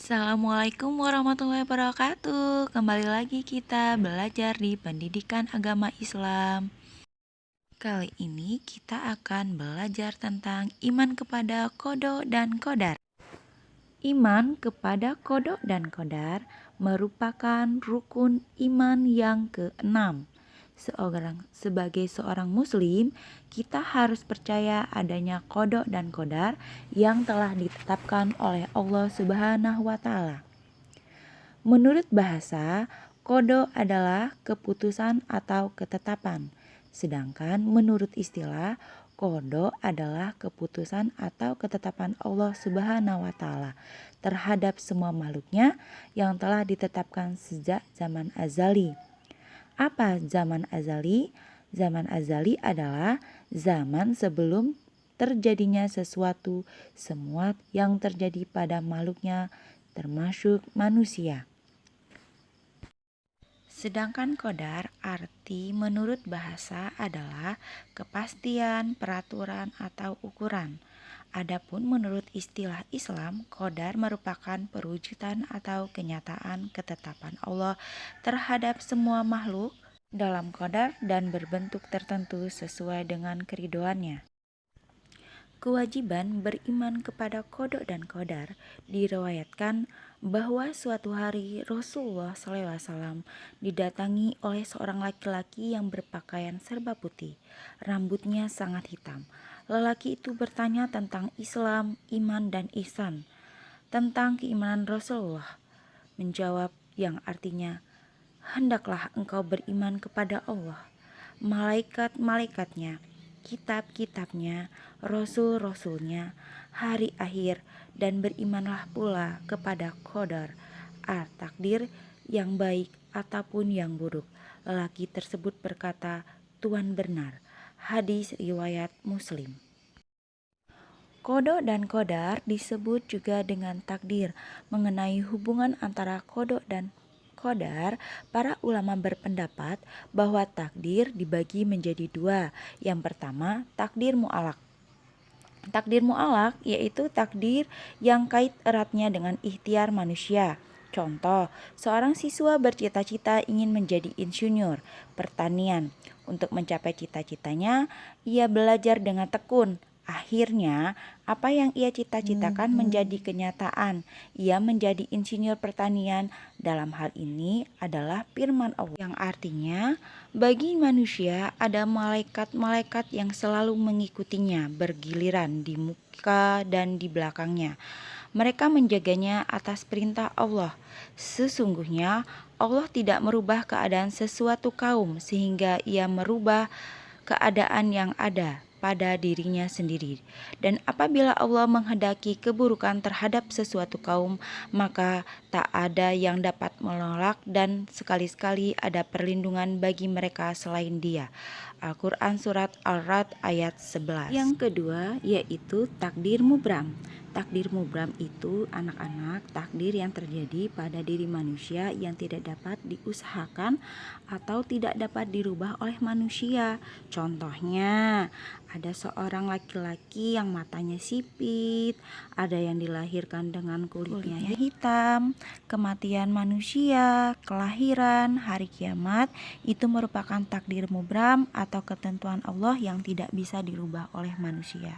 Assalamualaikum warahmatullahi wabarakatuh. Kembali lagi kita belajar di pendidikan agama Islam. Kali ini kita akan belajar tentang iman kepada qada dan qadar. Iman kepada qada dan qadar merupakan rukun iman yang keenam. Sebagai seorang muslim, kita harus percaya adanya qada dan qadar yang telah ditetapkan oleh Allah Subhanahu wa taala. Menurut bahasa, qada adalah keputusan atau ketetapan. Sedangkan menurut istilah, qada adalah keputusan atau ketetapan Allah Subhanahu wa taala terhadap semua makhluknya yang telah ditetapkan sejak zaman azali. Apa zaman azali? Zaman azali adalah zaman sebelum terjadinya sesuatu, semua yang terjadi pada makhluknya termasuk manusia. Sedangkan qadar arti menurut bahasa adalah kepastian, peraturan, atau ukuran. Adapun menurut istilah Islam, qadar merupakan perwujudan atau kenyataan ketetapan Allah terhadap semua makhluk dalam qadar dan berbentuk tertentu sesuai dengan keridhoannya. Kewajiban beriman kepada qada dan qadar diriwayatkan bahwa suatu hari Rasulullah SAW didatangi oleh seorang laki-laki yang berpakaian serba putih, rambutnya sangat hitam. Lelaki itu bertanya tentang Islam, iman, dan ihsan. Tentang keimanan Rasulullah menjawab yang artinya, hendaklah engkau beriman kepada Allah, malaikat-malaikatnya, kitab-kitabnya, rasul-rasulnya, hari akhir, dan berimanlah pula kepada qadar, takdir yang baik ataupun yang buruk. Lelaki tersebut berkata, Tuhan benar. Hadis riwayat Muslim. Qada dan qadar disebut juga dengan takdir. Mengenai hubungan antara qada dan qadar, para ulama berpendapat bahwa takdir dibagi menjadi dua. Yang pertama, takdir mu'alaq. Takdir mu'alaq yaitu takdir yang kait eratnya dengan ikhtiar manusia. Contoh, seorang siswa bercita-cita ingin menjadi insinyur pertanian. Untuk mencapai cita-citanya, ia belajar dengan tekun. Akhirnya, apa yang ia cita-citakan menjadi kenyataan. Ia menjadi insinyur pertanian. Dalam hal ini adalah firman Allah yang artinya, bagi manusia ada malaikat-malaikat yang selalu mengikutinya bergiliran di muka dan di belakangnya. Mereka menjaganya atas perintah Allah. Sesungguhnya Allah tidak merubah keadaan sesuatu kaum sehingga ia merubah keadaan yang ada pada dirinya sendiri. Dan apabila Allah menghendaki keburukan terhadap sesuatu kaum, maka tak ada yang dapat menolak dan sekali-sekali ada perlindungan bagi mereka selain Dia. Al-Quran Surat Al-Ra'd ayat 11. Yang kedua yaitu takdir mubram. Takdir mubram itu anak-anak takdir yang terjadi pada diri manusia yang tidak dapat diusahakan atau tidak dapat dirubah oleh manusia. Contohnya, ada seorang laki-laki yang matanya sipit, ada yang dilahirkan dengan kulitnya hitam, kematian manusia, kelahiran, hari kiamat, itu merupakan takdir mubram atau ketentuan Allah yang tidak bisa dirubah oleh manusia.